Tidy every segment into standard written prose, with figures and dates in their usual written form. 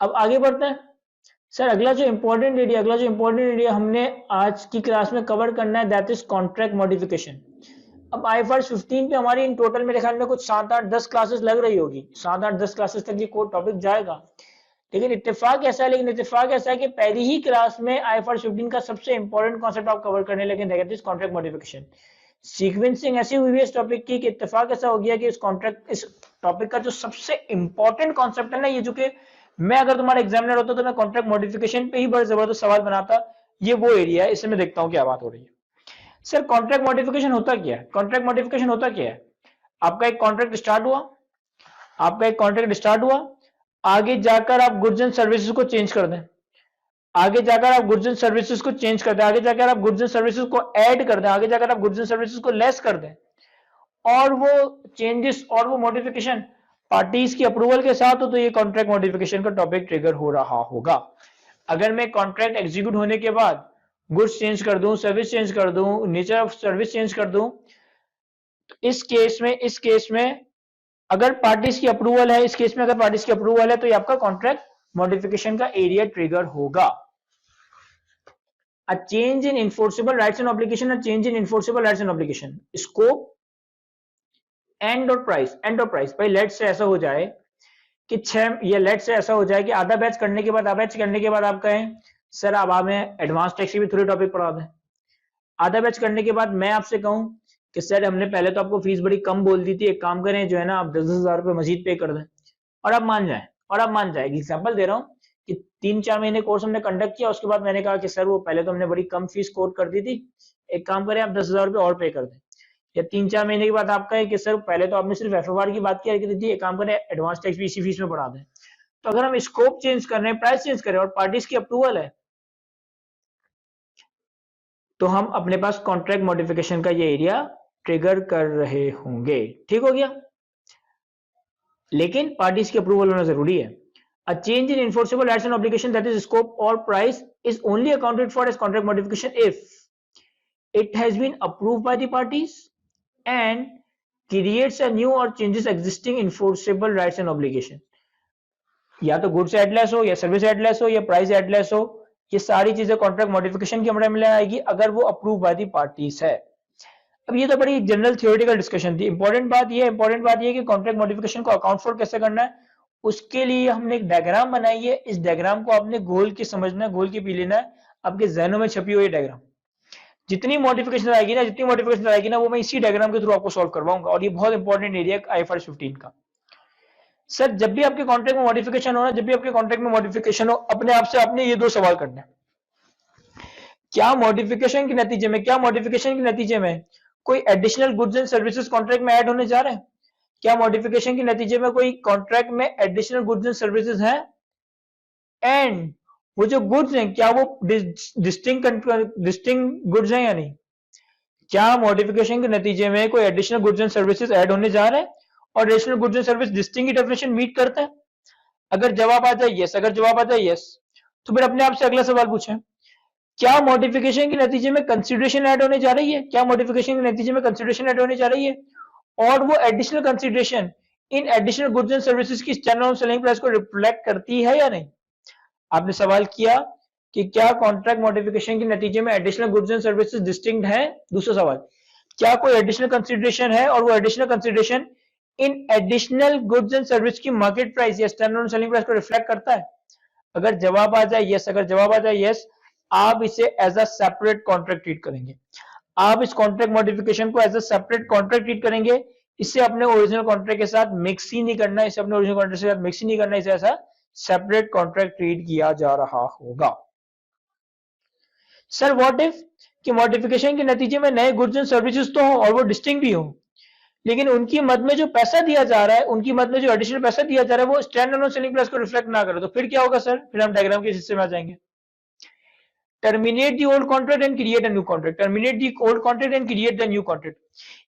अब आगे बढ़ते हैं सर। अगला जो इंपॉर्टेंट एरिया हमने आज की क्लास में कवर करना है दैट इज कॉन्ट्रैक्ट मॉडिफिकेशन। अब IFRS 15 पे हमारी इन टोटल मेरे ख्याल में कुछ 7-8-10 क्लासेस लग रही होगी, 7-8-10 क्लासेस तक ये कोई टॉपिक जाएगा। लेकिन इत्तेफाक ऐसा है कि पहली ही क्लास में IFRS 15 का सबसे इंपॉर्टेंट कॉन्सेप्ट आप कवर करने लगे that is contract modification. Sequencing ऐसी हुई है इस टॉपिक की कि इत्तेफाक ऐसा हो गया कि इस टॉपिक का जो सबसे इंपॉर्टेंट कॉन्सेप्ट है ना, ये जो कि मैं अगर तुम्हारा एग्जामिनर होता तो मैं कॉन्ट्रैक्ट मॉडिफिकेशन पे ही बड़ा जबरदस्त सवाल बनाता, ये वो एरिया है। इससे मैं देखता हूँ क्या बात हो रही है। सर कॉन्ट्रैक्ट मॉडिफिकेशन होता क्या है? कॉन्ट्रैक्ट मॉडिफिकेशन होता क्या है? आपका एक कॉन्ट्रैक्ट स्टार्ट हुआ, आगे जाकर आप गुड्स एंड सर्विसेज को चेंज कर दें, आगे जाकर आप गुड्स एंड सर्विसेज को चेंज कर दें, आगे जाकर आप गुड्स एंड सर्विसेज को ऐड कर दें, आगे जाकर आप गुड्स एंड सर्विसेज को लेस कर दें, और वो चेंजेस और वो मॉडिफिकेशन पार्टीज की अप्रूवल के साथ हो तो ये कॉन्ट्रैक्ट मॉडिफिकेशन का टॉपिक ट्रिगर हो रहा होगा। अगर मैं कॉन्ट्रैक्ट एग्जीक्यूट होने के बाद गुड्स चेंज कर दूं, सर्विस चेंज कर दूं, नेचर ऑफ सर्विस चेंज कर दूं, तो इस केस में अगर पार्टीज की अप्रूवल है, तो ये आपका कॉन्ट्रैक्ट मॉडिफिकेशन का एरिया ट्रिगर होगा। A change in enforceable rights and obligation, scope and और प्राइस। भाई लेट से ऐसा हो जाए कि आधा बैच करने के बाद आप कहें सर अब हमें एडवांस टैक्स की भी थोड़ी टॉपिक पढ़ा दें। आधा बैच करने के बाद मैं आपसे कहूं कि सर हमने पहले तो आपको फीस बड़ी कम बोल दी थी, एक काम करें जो है ना आप 10,000 रुपये मजीद पे कर दें, और आप मान जाए। एग्जाम्पल दे रहा हूँ कि 3-4 महीने कोर्स हमने कंडक्ट किया, उसके बाद मैंने कहा कि सर वो पहले तो हमने बड़ी कम फीस कोट कर दी थी, एक काम करें आप 10,000 रुपये और पे कर दें। या 3-4 महीने के बाद आप कहें कि सर पहले तो आपने सिर्फ FFR की बात किया थी, एक काम करें एडवांस टैक्स भी इसी फीस में बढ़ा दें। तो अगर हम स्कोप चेंज कर रहे हैं, प्राइस चेंज कर रहे हैं और पार्टीज की अप्रूवल है, तो हम अपने पास कॉन्ट्रैक्ट मॉडिफिकेशन का ये एरिया ट्रिगर कर रहे होंगे। ठीक हो गया? लेकिन पार्टीज की अप्रूवल होना जरूरी है। A change in enforceable rights and obligation that is scope or price is only accounted for as contract modification if it has been approved by the parties and creates a new or changes existing enforceable rights and obligation। या तो goods एडलेस हो, या service एडलेस हो, या price एडलेस हो, ये सारी चीजें कॉन्ट्रैक्ट मॉडिफिकेशन के अंडर में आएगी अगर वो अप्रूव बाय द पार्टीज है। अब ये तो बड़ी जनरल थियोरेटिकल डिस्कशन थी। इंपॉर्टेंट बात ये है कि कॉन्ट्रैक्ट मॉडिफिकेशन को अकाउंट फॉर कैसे करना है, उसके लिए हमने एक डायग्राम बनाई है। इस डायग्राम को आपने गोल की समझना है, गोल की पी लेना है। आपके जहनों में छपी हुई डायग्राम जितनी मॉडिफिकेशन आएगी ना वो मैं इसी डायग्राम के थ्रू आपको सॉल्व करवाऊंगा, और ये बहुत इंपॉर्टेंट एरिया है IFRS 15 का। सर जब भी आपके कॉन्ट्रैक्ट में मॉडिफिकेशन हो, अपने आप से आपने ये दो सवाल करना है। क्या मॉडिफिकेशन के नतीजे में कोई additional goods and services contract में ऐड होने जा रहे हैं? क्या मॉडिफिकेशन के नतीजे में कोई कॉन्ट्रैक्ट में एडिशनल गुड्स एंड सर्विसेज हैं? एंड वो जो गुड्स हैं क्या वो डिस्टिंक्ट गुड्स हैं या नहीं? क्या मॉडिफिकेशन के नतीजे में कोई additional goods and services add होने जा रहे हैं और additional goods and service distinct की डेफिनेशन मीट करते हैं? अगर जवाब आ जाए यस, तो फिर अपने आप से अगला सवाल पूछें, क्या मॉडिफिकेशन के नतीजे में कंसीडरेशन ऐड होने जा रही है? और वो additional consideration in additional goods and services की स्टैंडर्ड सेलिंग प्राइस को रिफ्लेक्ट करती है या नहीं? आपने सवाल किया कि क्या कॉन्ट्रैक्ट मॉडिफिकेशन के नतीजे में additional goods and services distinct हैं? दूसरा सवाल, क्या कोई एडिशनल कंसीडरेशन है और वो additional consideration in additional goods and service की मार्केट प्राइस या स्टैंडर्ड सेलिंग प्राइस को रिफ्लेक्ट करता है? अगर जवाब आ जाए यस, आप इसे as a separate contract treat करेंगे। आप इस कॉन्ट्रैक्ट मॉडिफिकेशन को as a separate contract treat करेंगे। इसे अपने ओरिजिनल कॉन्ट्रैक्ट के साथ मिक्स ही नहीं करना, इसे ऐसा सेपरेट कॉन्ट्रैक्ट ट्रीट किया जा रहा होगा। सर व्हाट इफ कि मॉडिफिकेशन के नतीजे में नए गुड्स एंड सर्विसेज तो हो और वो डिस्टिंक्ट भी हो, लेकिन उनकी मद में जो पैसा दिया जा रहा है, जो एडिशनल पैसा दिया जा रहा है वो स्टैंडर्ड सेलिंग प्राइस को रिफ्लेक्ट ना करे, तो फिर क्या होगा सर? फिर हम डायग्राम के हिस्से में आ जाएंगे। Terminate the old contract and create the new contract.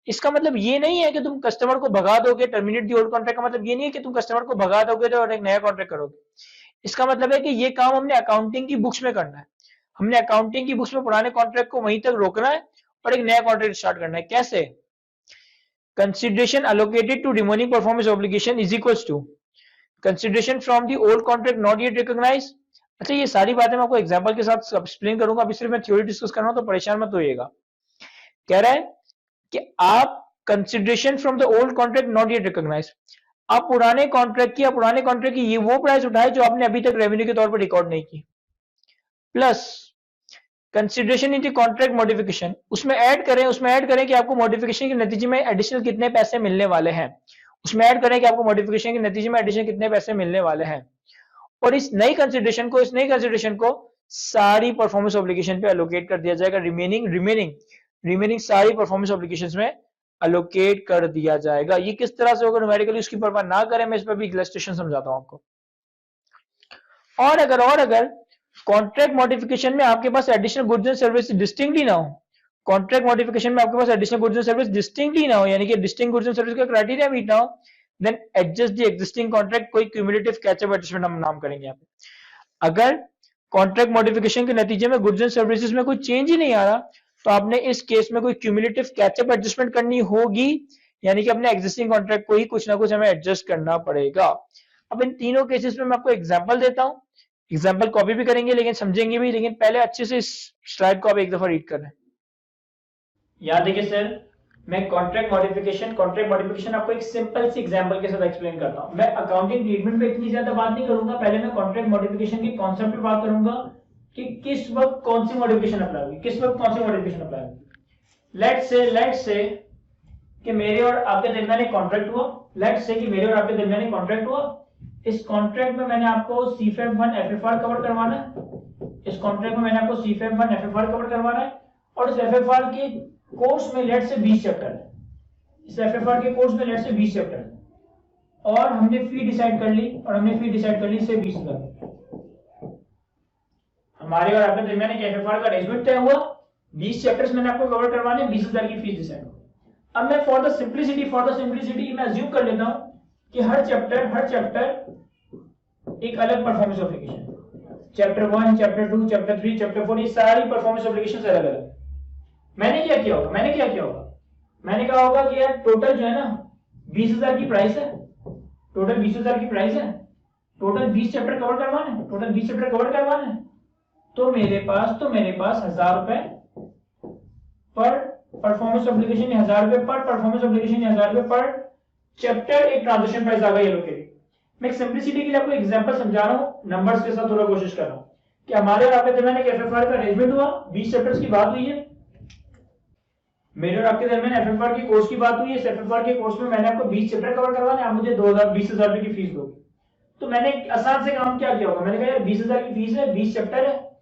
इसका मतलब ये नहीं है कि तुम कस्टमर को भगा दोगे। टर्मिनेट द ओल्ड कॉन्ट्रैक्ट का मतलब ये नहीं है कि तुम कस्टमर को भगा दोगे और एक नया कॉन्ट्रैक्ट करोगे। इसका मतलब है कि ये काम हमने अकाउंटिंग की बुक्स में करना है। हमने अकाउंटिंग की बुक्स में पुराने कॉन्ट्रैक्ट को वहीं तक रोकना है और एक नया कॉन्ट्रैक्ट स्टार्ट करना है। कैसे? Consideration allocated to remaining performance obligation is equals to consideration from the old contract not yet recognise. अच्छा ये सारी बातें मैं आपको एग्जांपल के साथ एक्सप्लेन करूंगा, अभी सिर्फ मैं थ्योरी डिस्कस कर रहा हूं तो परेशान मत होइएगा। कह रहा है कि आप consideration from the old contract not yet recognise, आप पुराने कॉन्ट्रैक्ट की ये वो प्राइस उठाए जो आपने अभी तक रेवेन्यू के तौर पर रिकॉर्ड नहीं की, plus consideration in the contract modification, उसमें ऐड करें कि आपको मॉडिफिकेशन के नतीजे में एडिशनल कितने पैसे मिलने वाले हैं, उसमें ऐड करें कि आपको मॉडिफिकेशन के नतीजे में एडिशनल कितने पैसे मिलने वाले हैं, और इस नई कंसिडरेशन को सारी परफॉर्मेंस ऑब्लिगेशन पे एलोकेट कर दिया जाएगा, रिमेनिंग सारी परफॉर्मेंस ऑब्लिगेशंस में एलोकेट कर दिया जाएगा। ये किस तरह से होगा न्यूमेरिकली उसकी परवाह ना करें, मैं इस पर भी इलस्ट्रेशन समझाता हूं आपको। और अगर कॉन्ट्रैक्ट मॉडिफिकेशन में आपके पास additional goods and service distinct ही ना हो, कॉन्ट्रैक्ट मॉडिफिकेशन में आपके पास additional goods and service distinct ही ना हो, यानी कि डिस्टिंक्ट गुड्स एंड सर्विस का क्राइटेरिया मीट ना हो, then adjust the existing contract, कोई क्यूमुलेटिव कैचअप एडजस्टमेंट हम नाम करेंगे यहाँ पे। अगर कॉन्ट्रैक्ट मॉडिफिकेशन के नतीजे में गुड्स एंड सर्विसेज में कोई चेंज ही नहीं आ रहा तो आपने इस केस में कोई क्यूमुलेटिव कैचअप एडजस्टमेंट करनी होगी, यानी कि अपने एग्जिस्टिंग कॉन्ट्रैक्ट को ही कुछ ना कुछ हमें एडजस्ट करना पड़ेगा। अब इन तीनों केसेस में मैं आपको एग्जांपल देता हूं, एग्जांपल कॉपी भी करेंगे लेकिन समझेंगे भी, लेकिन पहले अच्छे से इस स्लाइड को आप एक दफा रीड कर लें। याद देखिए सर, मैं कॉन्ट्रैक्ट मॉडिफिकेशन आपको एक सिंपल सी एग्जांपल के साथ एक्सप्लेन करता हूं। मैं अकाउंटिंग ट्रीटमेंट पे इतनी ज्यादा बात नहीं करूंगा, पहले मैं कॉन्ट्रैक्ट मॉडिफिकेशन के कॉन्सेप्ट पे बात करूंगा कि किस वक्त कौन सी मॉडिफिकेशन अप्लाई होगी, लेट्स से कि मेरे और आपके दरमियान एक कॉन्ट्रैक्ट हुआ, इस कॉन्ट्रैक्ट में मैंने आपको CFAP1 FFR कवर करवाना है, और इस FFR के कोर्स में लेट से 20 चैप्टर है, और हमने फी डिसाइड कर ली से 20,000। हमारे और आपके दरमियान एक FFR का अरेंजमेंट तय हुआ, 20 चैप्टर्स मैंने आपको कवर करवाने, 20,000 की फीस डिसाइड। अब मैं फॉर द सिंपलिसिटी मैं अज्यूम कर लेता हूं कि हर चैप्टर एक अलग performance obligation, chapter 1, chapter 2, chapter 3, chapter 4, ये सारी परफॉर्मेंस ऑब्लिगेशंस अलग अलग। मैंने क्या किया होगा, मैंने कहा होगा कि यार टोटल जो है ना 20,000 की प्राइस है, टोटल 20 चैप्टर कवर करवाने हैं, तो मेरे पास 1,000 रुपए पर परफॉर्मेंस ऑब्लिगेशन, 1,000 रुपए पर परफॉर्मेंस ऑब्लिगेशन, 1,000 रुपए पर चैप्टर, एक ट्रांजैक्शन प्राइस आ गई एलोकेटेड। मैं सिंपलिसिटी के लिए आपको एग्जांपल समझा रहा हूं, नंबर्स के साथ थोड़ा कोशिश कर रहा हूं कि हमारे और आपके दरमियान एक FFR का अरेंजमेंट हुआ, 20 चैप्टर्स की बात हुई है, मेरे और आपके दरमियान FFR के कोर्स की बात हुई है। इस FFR के कोर्स में मैंने आपको 20 चैप्टर कवर करवाने, आप मुझे 20,000 रुपए की फीस दोगे। तो मैंने आसान से काम क्या किया होगा, मैंने कहा यार 20,000 की फीस है, 20 चैप्टर है,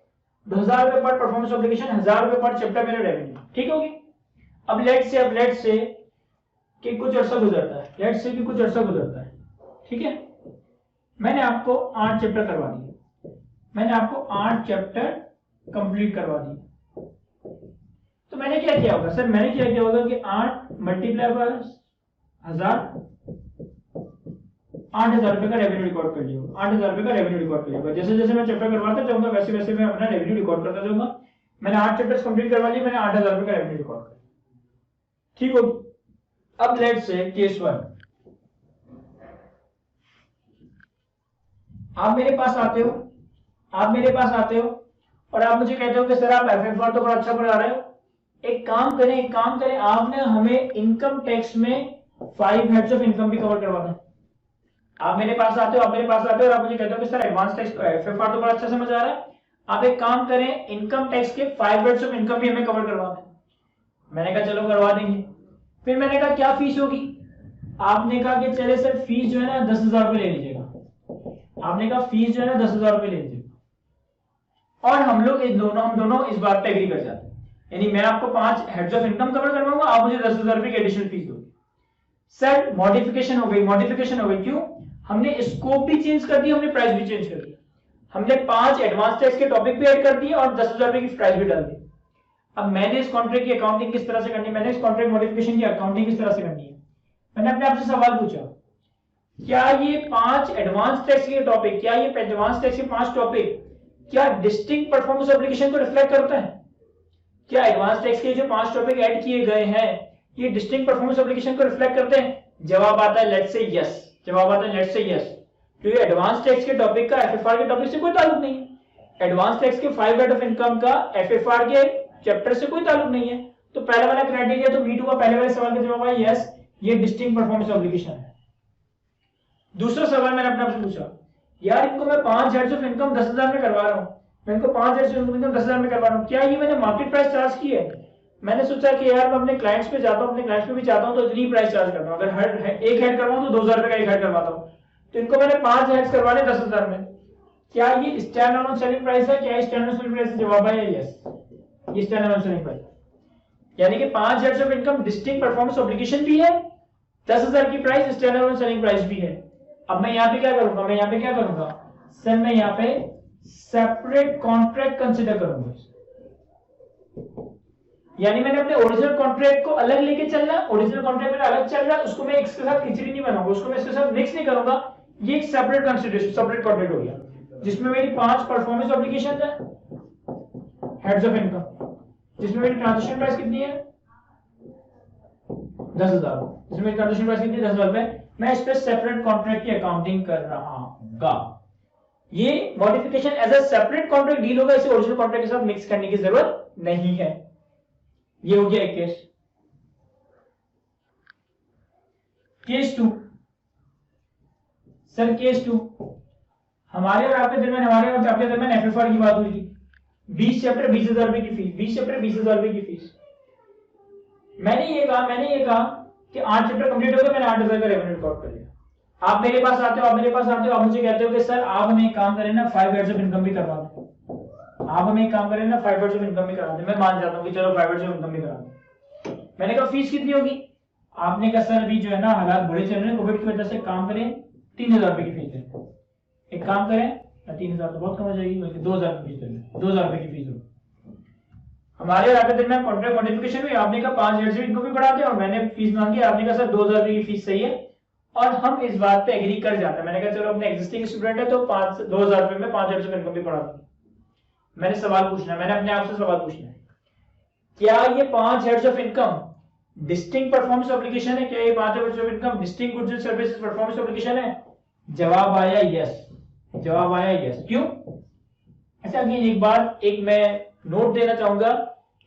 2,000 रुपए पर परफॉर्मेंस ऑब्लिगेशन, 1,000 रुपए पर चैप्टर मेरा रेवेन्यू, ठीक होगी। अब लेट्स से कि कुछ अर्सा गुजरता है, ठीक है, मैंने आपको 8 चैप्टर करवा दिए, मैंने आपको 8 चैप्टर कंप्लीट करवा दिए। तो मैंने क्या किया होगा सर, मैंने क्या किया होगा कि 8 मल्टीप्लाई बाय 1,000, 8,000 रुपए का रेवेन्यू रिकॉर्ड कर लिया होगा, 8,000 रुपए का रेवेन्यू रिकॉर्ड कर लिया होगा। जैसे जैसे मैं चैप्टर करवाता जाऊंगा वैसे वैसे मैं अपना रेवेन्यू रिकॉर्ड करता जाऊंगा। मैंने 8 चैप्टर्स कंप्लीट करवा लिए, मैंने 8,000 रुपए का रेवेन्यू रिकॉर्ड कर, ठीक होगी। अब लेट्स से केस 1, आप मेरे पास आते हो और आप मुझे कहते हो कि सर आप FFR तो बड़ा अच्छा पढ़ा रहे हो, एक काम करें, आपने हमें इनकम टैक्स में 5 हेड्स ऑफ इनकम भी कवर करवाना है। आप मेरे पास आते हो और आप मुझे कहते हो कि सर एडवांस टैक्स FFR तो बड़ा अच्छा समझ आ रहा है, आप एक काम करें, इनकम टैक्स के 5 हेड्स ऑफ इनकम भी हमें कवर करवाना है। मैंने कहा चलो करवा देंगे। फिर मैंने कहा क्या फीस होगी, आपने कहा कि चले सर फीस जो है ना 10,000 रुपए ले लीजिएगा, आपने कहा फीस जो है ना 10,000 रुपए ले लीजिएगा, और हम दोनों इस बात पे एग्री कर जाते हैं, यानी मैं आपको 5 हेड्स ऑफ इनकम कवर करवाऊंगा, आप मुझे 10,000 रुपए की एडिशनल फीस दोगे। सर मॉडिफिकेशन हो गई, क्यों, हमने स्कोप भी चेंज कर दिया, हमने प्राइस भी चेंज कर दिया, हमने 5 एडवांस टैक्स के टॉपिक भी ऐड कर दिए और 10,000 रुपए की प्राइस भी डाल दी। अब मैंने इस कॉन्ट्रैक्ट की अकाउंटिंग किस तरह से करनी है, मैंने इस कॉन्ट्रैक्ट मॉडिफिकेशन की अकाउंटिंग किस तरह से करनी है, मैंने अपने आप से सवाल पूछा, क्या ये 5 एडवांस टैक्स के टॉपिक, क्या ये एडवांस टैक्स के 5 टॉपिक क्या डिस्टिंक्ट परफॉर्मेंस ऑब्लिगेशन को रिफ्लेक्ट करता है, क्या एडवांस टैक्स के जो 5 टॉपिक ऐड किए गए हैं ये डिस्टिंक्ट परफॉर्मेंस ऑब्लिगेशन को रिफ्लेक्ट करते हैं? जवाब आता है लेट्स से यस, तो ये एडवांस टैक्स के टॉपिक का एफएफआर के टॉपिक से कोई ताल्लुक नहीं है। एडवांस टैक्स के 5 हेड ऑफ इनकम का एफएफआर के चैप्टर से कोई ताल्लुक नहीं है। तो पहला वाला क्राइटेरिया तो मीट हुआ, पहले वाले सवाल का जवाब है यस, ये डिस्टिंक्ट परफॉर्मेंस ऑब्लिगेशन है। दूसरा सवाल मैंने अपने आपसे पूछा, यार इनको मैं 5 हेड्स ऑफ इनकम 10,000 में करवा रहा हूं, मैं इनको 5 हेड्स ऑफ इनकम 10,000 में करवा रहा हूं, क्या ये मैंने मार्केट प्राइस चार्ज की है? मैंने सोचा कि यार मैं अपने क्लाइंट्स पे जाता हूं, अपने क्लाइंट्स पे भी चाहता हूं तो इतनी प्राइस चार्ज करता हूं, अगर हर एक हेड करवाऊं तो 2,000 रुपए का एक हेड करवाता हूं, तो इनको मैंने 5 हेड्स करवाने 10,000 में, क्या ये स्टैंड अलोन सेलिंग प्राइस है? क्या स्टैंड अलोन सेलिंग प्राइस? जवाब है यस, ये स्टैंड अलोन सेलिंग प्राइस, यानी कि 5 heads of income distinct performance obligation भी है, 10,000 की price stand alone selling price भी है। अब मैं यहाँ पे क्या करूंगा, मैं यहाँ पे क्या करूंगा सर, मैं यहाँ पे सेपरेट कॉन्ट्रैक्ट कंसीडर करूंगा, यानी मैंने अपने ओरिजिनल कॉन्ट्रैक्ट को अलग लेके चलना, ओरिजिनल कॉन्ट्रैक्ट मेरा अलग चल रहा है, उसको मैं इसके साथ खिचड़ी नहीं बनाऊंगा, उसको मैं इसके साथ मिक्स नहीं करूंगा, ये एक सेपरेट कंसीडरेशन, सेपरेट कॉन्ट्रैक्ट हो गया जिसमें मेरी 5 परफॉर्मेंस ऑब्लिगेशन है हेड्स ऑफ इनकम, जिसमें मेरी ट्रांजैक्शन प्राइस कितनी है 10,000, जिसमें मेरी ट्रांजैक्शन प्राइस कितनी है 10,000 रुपए, मैं इस पे सेपरेट कॉन्ट्रैक्ट की अकाउंटिंग कर रहा हूंगा। ये modification as a separate contract deal होगा, इसे ओरिजिनल कॉन्ट्रैक्ट के साथ मिक्स करने की जरूरत नहीं है। ये हो गया एक केस। केस 2, सर केस 2, हमारे और आपके दरमियान एफएफआर की बात हुई थी, 20 चैप्टर 20,000 रुपए की फीस, 20 चैप्टर 20,000 रुपए की फीस। मैंने ये कहा कि 8 चैप्टर कंप्लीट हो गए, मैंने 8,000 का रेवेन्यू रिकॉर्ड कर लिया। आप मेरे पास आते हो, आप मुझे कहते हो कि सर आप हमें एक काम करें ना, 5 हेड्स ऑफ इनकम भी करवा दो, आप हमें एक काम करें ना 5 हेड्स ऑफ इनकम भी करा दें। मैं मान जाता हूँ कि चलो 5 हेड्स ऑफ इनकम भी करा दें। मैंने कहा फीस कितनी होगी? आपने कहा सर अभी जो है ना हालात बुरे चल रहे हैं, कोविड की वजह से काम करें 3,000 रुपए की फीस है, एक काम करें 3,000 तो बहुत कम हो जाएगी, बल्कि 2,000 की फीस है, 2,000 रुपए की फीस हो। हमारे और आपके दरमियान कॉन्ट्रैक्ट मॉडिफिकेशन हुई, आपने कहा 5 हेड्स ऑफ इनकम भी बढ़ा दें और मैंने फीस मांगी, आपने कहा सर 2,000 रुपए की फीस सही है, और हम इस बात पे एग्री कर जाते हैं। मैंने कहा चलो अपने एग्जिस्टिंग स्टूडेंट है तो 2,000 रुपए में 5 हेड्स ऑफ इनकम भी बढ़ा दें। मैंने सवाल पूछना है, मैंने अपने आप से सवाल पूछना है, क्या ये 5 heads of income distinct performance obligation है? क्या ये 5 heads of income distinct goods and services performance obligation है? जवाब आया यस, जवाब आया यस। क्यों? अच्छा अगेन एक मैं नोट देना चाहूंगा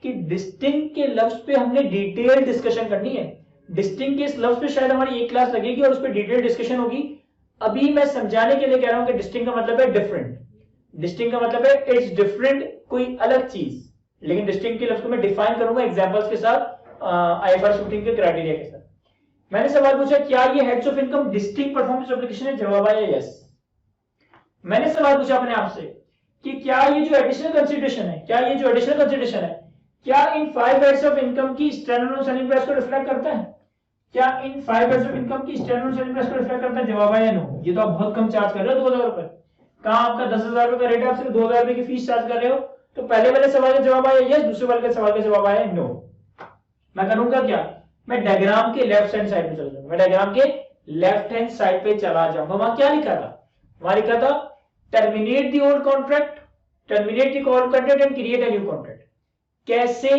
कि डिस्टिंक्ट के लफ्ज पे हमने डिटेल डिस्कशन करनी है। डिस्टिंक्ट के इस लफ्ज पे शायद हमारी एक क्लास लगेगी और उस पर डिटेल डिस्कशन होगी। अभी मैं समझाने के लिए कह रहा हूं कि डिस्टिंक्ट का मतलब है डिफरेंट, डिस्टिंक्ट का मतलब है इट्स डिफरेंट, कोई अलग चीज, लेकिन डिस्टिंक्ट के लफ्ज को मैं डिफाइन करूंगा एग्जांपल्स के साथ, आईएफआरएस 15 के क्राइटेरिया के साथ। मैंने सवाल पूछा क्या ये heads of income distinct performance obligation है? जवाब आया यस। मैंने सवाल पूछा अपने आप से कि क्या ये जो एडिशनल कंसीडरेशन है, क्या इन 5 हेड्स ऑफ इनकम की स्टैंडर्ड सेलिंग प्राइस को रिफ्लेक्ट करता है? क्या इन 5 हेड्स ऑफ इनकम की स्टैंडर्ड सेलिंग प्राइस को रिफ्लेक्ट करता है? जवाब आया नो। ये तो आप बहुत कम चार्ज कर रहे हो, 2,000 रुपए। कहां आपका 10,000 रुपए का रेट है, आप सिर्फ 2,000 रुपए की फीस चार्ज कर रहे हो। तो पहले वाले सवाल का जवाब आया यस, दूसरे वाले सवाल का जवाब आया नो। मैं करूंगा क्या, मैं डायग्राम के लेफ्ट हैंड साइड पे चला जाऊंगा, मैं डायग्राम के लेफ्ट हैंड साइड पे चला जाऊंगा। वहां क्या लिखा था? वहां लिखा था terminate the old contract, terminate the old contract and create a new contract. कैसे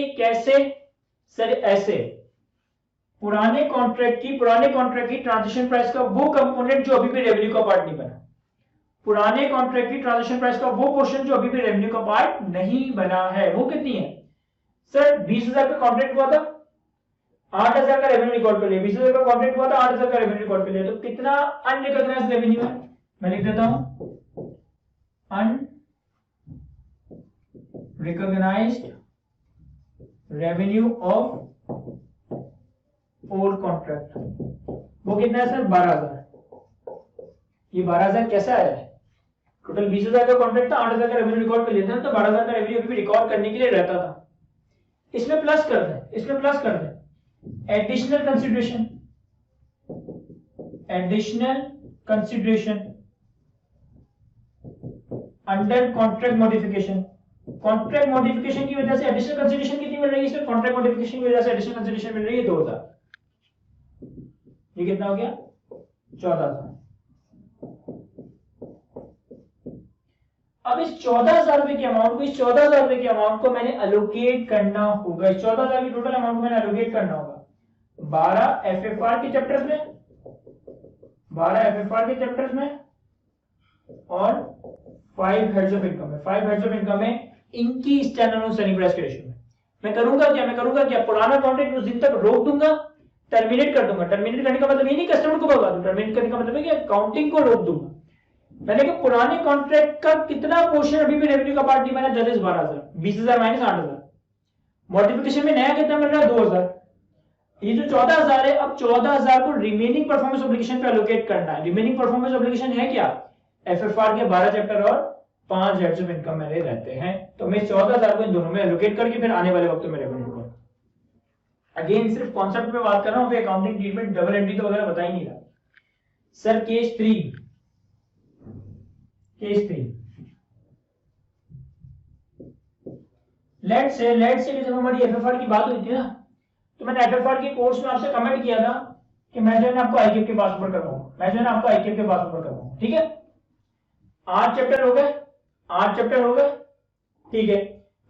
सर? ऐसे पुराने कॉन्ट्रैक्ट की ट्रांजिशन प्राइस का वो कंपोनेंट जो अभी भी रेवेन्यू का पार्ट नहीं बना, पुराने कॉन्ट्रैक्ट की ट्रांजिशन प्राइस का वो पोर्शन जो अभी भी रेवेन्यू का पार्ट नहीं बना है, वो कितनी है? सर 20,000 का कॉन्ट्रैक्ट हुआ था, 8,000 का रेवेन्यू रिकॉर्ड कर लिया, 20,000 का कॉन्ट्रैक्ट हुआ था, 8,000 का रेवेन्यू रिकॉर्ड कर लिया, तो कितना अनरिकॉग्नाइज्ड रेवेन्यू है? मैं लिख देता हूं unrecognised revenue of old contract, वो कितना है सर? 12,000। ये 12,000 कैसा आया है? टोटल 20,000 का कॉन्ट्रैक्ट था, 8,000 का रेवेन्यू रिकॉर्ड कर लिया था, तो 12,000 का रेवेन्यू अभी भी रिकॉर्ड करने के लिए रहता था। इसमें प्लस कर दें additional consideration under contract modification. Contract modification की वजह से एडिशनल कंसिडरेशन कितनी मिल रही है? इसमें कॉन्ट्रैक्ट मॉडिफिकेशन की वजह से एडिशनल कंसिडरेशन मिल रही है 2,000। ये कितना हो गया? 14,000। अब इस 14,000 रुपए के अमाउंट को मैंने एलोकेट करना होगा। इस 14,000 की टोटल अमाउंट को मैंने एलोकेट करना होगा 12 एफएफआर के चैप्टर्स में, और 5 हेड्स ऑफ इनकम है। 5 हेड्स ऑफ इनकम है इनकी स्टैंडअलोन सेलिंग प्राइस के रेशियो में। मैं करूंगा क्या पुराना कॉन्ट्रैक्ट उस दिन तक रोक दूंगा, टर्मिनेट कर दूंगा। टर्मिनेट करने का मतलब ये नहीं कस्टमर को भगा दूं, टर्मिनेट करने का मतलब है कि अकाउंटिंग को रोक दूंगा। मैंने कहा पुराने कॉन्ट्रैक्ट का कितना पोर्शन अभी भी रेवेन्यू का पार्ट नहीं बना, दैट इज 12,000, 20,000 माइनस 8,000। मॉडिफिकेशन में नया कितना मिल रहा है 2,000। ये जो 14,000 है, अब 14,000 को रिमेनिंग परफॉर्मेंस ऑब्लिगेशन पे एलोकेट करना है। रिमेनिंग परफॉर्मेंस ऑब्लिगेशन है क्या, एफएफआर के 12 चैप्टर और 5 हेड्स ऑफ इनकम मेरे रहते हैं। तो मैं 14,000 को इन दोनों में एलोकेट करके फिर आने वाले वक्त में रेवेन्यू को, अगेन सिर्फ कॉन्सेप्ट पे बात कर रहा हूं, फिर अकाउंटिंग ट्रीटमेंट डबल एंट्री तो वगैरह बता ही नहीं रहा। सर केस 3 लेट्स से कि जब हमारी एफएफआर की बात हुई थी ना, तो मैंने एफएफआर के कोर्स में आपसे कमेंट किया था कि मैं जो है आपको आईकेएफ के पास ऊपर करवाऊंगा, ठीक है। 8 चैप्टर हो गए, ठीक है।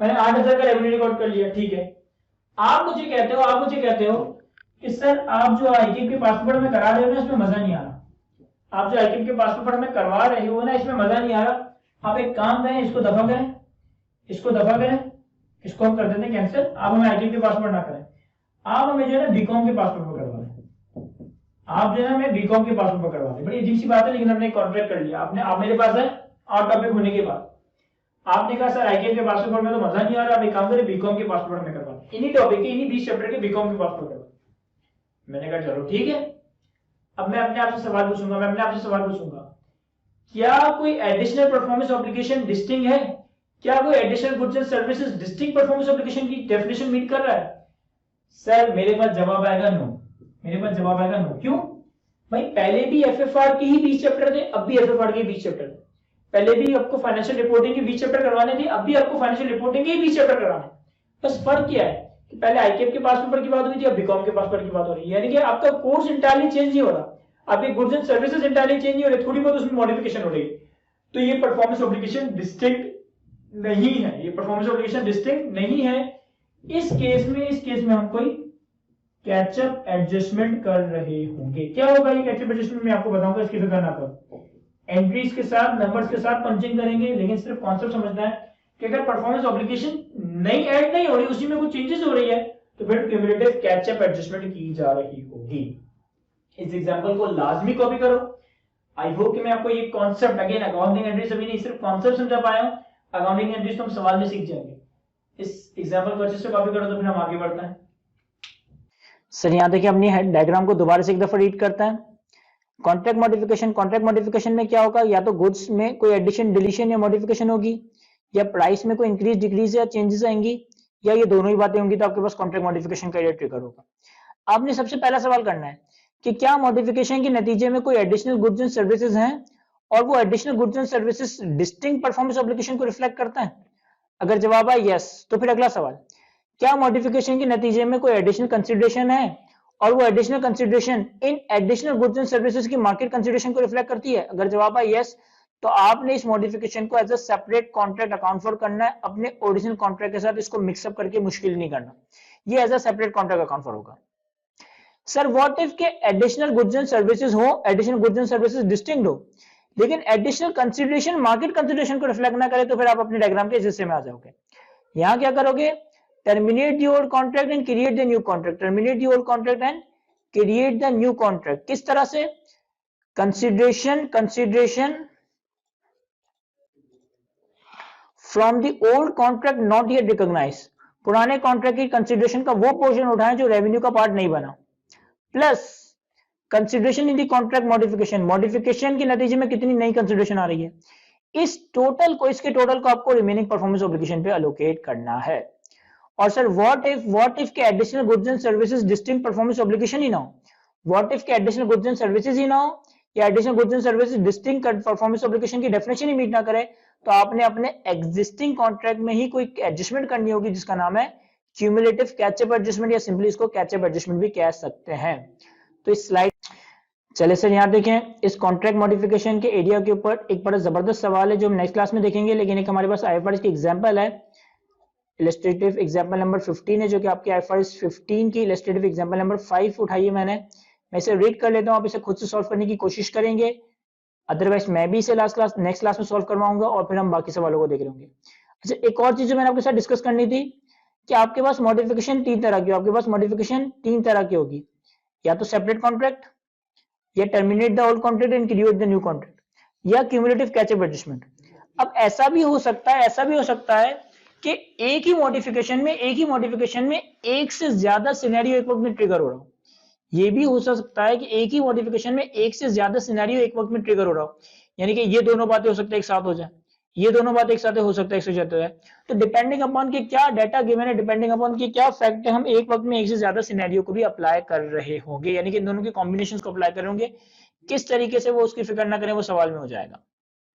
मैंने 8,000 का रेवेन्यू रिकॉर्ड कर लिया, ठीक है। आप मुझे कहते हो कि सर आप जो आईकेएफ के पासपोर्ट में करा रहे हो ना, इसमें मजा नहीं आ रहा। आप जो आईकेएफ के पासपोर्ट में करवा रहे हो ना, इसमें मजा नहीं आ रहा। आप एक काम करें, इसको दफा करें, इसको हम कर देते हैं कैंसिल। आप हमें आईकेएफ के पासपोर्ट ना करें, आप हमें जो है ना बीकॉम के पासपोर्ट पर करवा दें। आप जो है ना हमें बीकॉम के पासपोर्ट पर करवा दें। बड़ी अजीब सी बात है, लेकिन हमने कॉन्ट्रैक्ट कर लिया। आप मेरे पास है, और टॉपिक होने के बाद आपने कहा सर आईकेएफ के पासपोर्ट में तो मजा नहीं आ रहा, आप एक काम करें बीकॉम के पासपोर्ट में करवा दें। इन्हीं टॉपिक के, इन्हीं 20 चैप्टर के बीकॉम के पासपोर्ट करवा। मैंने कहा चलो ठीक है। अब मैं अपने आप से सवाल पूछूंगा, क्या कोई एडिशनल परफॉर्मेंस ऑब्लिगेशन डिस्टिंक्ट है? क्या कोई additional goods and services distinct performance obligation की डेफिनेशन मीट कर रहा है? सर मेरे पास जवाब आएगा नो। क्यों भाई? पहले भी एफएफआर के ही 20 चैप्टर थे, अब भी एफएफआर के 20 चैप्टर थे। पहले भी आपको फाइनेंशियल रिपोर्टिंग के 20 चैप्टर करवाने थे, अब भी आपको फाइनेंशियल रिपोर्टिंग के 20 चैप्टर करवाने। बस फर्क क्या है कि पहले आईकेएफ के पास पेपर की बात हुई थी, अब बीकॉम के पास पेपर की बात हो रही है। यानी कि आपका कोर्स इंटायरली चेंज नहीं हो रहा, आपके goods and services entirely change नहीं हो रहे, थोड़ी बहुत उसमें मॉडिफिकेशन हो रही। तो ये परफॉर्मेंस ऑब्लिगेशन डिस्टिंक्ट नहीं है। इस केस में हम कोई कैचअप एडजस्टमेंट कर रहे होंगे। क्या होगा ये कैचअप एडजस्टमेंट, मैं आपको बताऊंगा, इसकी फिक्र ना करो। एंट्रीज के साथ, नंबर्स के साथ पंचिंग करेंगे, लेकिन सिर्फ कॉन्सेप्ट समझना है कि अगर परफॉर्मेंस ऑब्लिगेशन ऐड नहीं हो रही, उसी में कुछ चेंजेस हो रही है, तो फिर क्यूमुलेटिव कैचअप एडजस्टमेंट की जा रही होगी। इस एग्जांपल को लाजमी कॉपी करो। आई होप कि मैं आपको ये कॉन्सेप्ट, अगेन अकाउंटिंग एंट्रीज अभी नहीं, सिर्फ कॉन्सेप्ट समझा पाया हूं। अकाउंटिंग एंट्रीज तो हम सवाल में सीख जाएंगे। इस एग्जांपल को अच्छे से कॉपी करो तो फिर हम आगे बढ़ते हैं। सर यहाँ देखिए अपनी डायग्राम को दोबारा से एक दफा रीड करते हैं। कॉन्ट्रैक्ट मॉडिफिकेशन में क्या होगा, या तो गुड्स में कोई एडिशन, डिलीशन या मॉडिफिकेशन होगी, या प्राइस में कोई इंक्रीज, डिक्रीज या चेंजेस आएंगी, या ये दोनों ही बातें होंगी, तो आपके पास कॉन्ट्रैक्ट मॉडिफिकेशन का ट्रिगर होगा। आपने सबसे पहला सवाल करना है कि क्या मॉडिफिकेशन के नतीजे में कोई एडिशनल गुड्स एंड सर्विसेज हैं और वो additional goods and services distinct performance obligation को रिफ्लेक्ट करता है। अगर जवाब है यस, तो फिर अगला सवाल, क्या मॉडिफिकेशन के नतीजे में कोई एडिशनल कंसिडरेशन है और वो additional consideration in additional goods and services की मार्केट कंसिडरेशन को रिफ्लेक्ट करती है। अगर जवाब है यस, तो आपने इस मॉडिफिकेशन को as a separate contract account for करना है, अपने ओरिजिनल कॉन्ट्रैक्ट के साथ इसको मिक्सअप करके मुश्किल नहीं करना, ये as a separate contract account for होगा। सर व्हाट इफ के एडिशनल गुड्स एंड सर्विसेज हो, additional goods and services distinct हो, लेकिन एडिशनल कंसिडरेशन मार्केट कंसिडरेशन को रिफ्लेक्ट ना करे, तो फिर आप अपने डायग्राम के इस हिस्से में आ जाओगे। यहां क्या करोगे, terminate the old contract and create the new contract. Terminate the old contract and create the new contract. किस तरह से, consideration from the old contract not yet recognised. पुराने कॉन्ट्रैक्ट की कंसिडरेशन का वो पोर्शन उठाएं जो रेवेन्यू का पार्ट नहीं बना, plus consideration in the contract modification के नतीजे में कितनी नई कंसिडरेशन आ रही है, इसके टोटल को आपको रिमेनिंग परफॉर्मेंस ऑब्लिगेशन पे अलोकेट करना है। और सर व्हाट इफ के additional goods and services distinct performance obligation ही ना हो, व्हाट इफ के एडिशनल गुड्स एंड सर्विसेज ही ना हो, या additional goods and services distinct performance obligation की डेफिनेशन ही मीट ना करे, तो आपने अपने एग्जिस्टिंग कॉन्ट्रैक्ट में ही कोई एडजस्टमेंट करनी होगी, जिसका नाम है क्यूमुलेटिव कैचअप एडजस्टमेंट, या सिंपली इसको कैचअप एडजस्टमेंट भी कह सकते हैं। तो इस स्लाइड, चले सर यहाँ देखें, इस कॉन्ट्रैक्ट मॉडिफिकेशन के एरिया के ऊपर एक बड़ा जबरदस्त सवाल है जो हम नेक्स्ट क्लास में देखेंगे, लेकिन एक हमारे पास आईएफआरएस की एग्जांपल है, इलस्ट्रेटिव एग्जांपल नंबर 15 है, जो कि आपके आईएफआरएस 15 की इलस्ट्रेटिव एग्जांपल नंबर 5 उठाई है मैंने। मैं इसे रीड कर लेता हूं, आप इसे खुद से सॉल्व करने की कोशिश करेंगे। अदरवाइज मैं भी इसे नेक्स्ट क्लास में सॉल्व करवाऊंगा और फिर हम बाकी सवालों को देख रहे होंगे। अच्छा, एक और चीज जो मैंने आपके साथ डिस्कस करनी थी कि आपके पास मॉडिफिकेशन तीन तरह की, आपके पास मॉडिफिकेशन तीन तरह की होगी, या तो सेपरेट कॉन्ट्रैक्ट, या terminate the old contract and create the new contract, या क्यूमुलेटिव कैचअप एडजस्टमेंट। अब ऐसा भी हो सकता है, ऐसा भी हो सकता है कि एक ही मॉडिफिकेशन में एक से ज्यादा सिनेरियो एक वक्त में ट्रिगर हो रहा हो। ये भी हो सकता है कि एक ही मॉडिफिकेशन में एक से ज्यादा सिनेरियो एक वक्त में ट्रिगर हो रहा हो, यानी कि ये दोनों बातें हो सकता है एक साथ हो जाए, ये दोनों बातें एक साथ हो सकता है एक से ज्यादा हो जाए। तो डिपेंडिंग अपॉन कि क्या डाटा गिवन है, डिपेंडिंग अपॉन कि क्या फैक्ट है, हम एक वक्त में एक से ज्यादा सिनेरियो को भी अप्लाई कर रहे होंगे, यानी कि इन दोनों के कॉम्बिनेशन को अप्लाई कर रहे होंगे। किस तरीके से वो उसकी फिक्र ना करें, वो सवाल में हो जाएगा।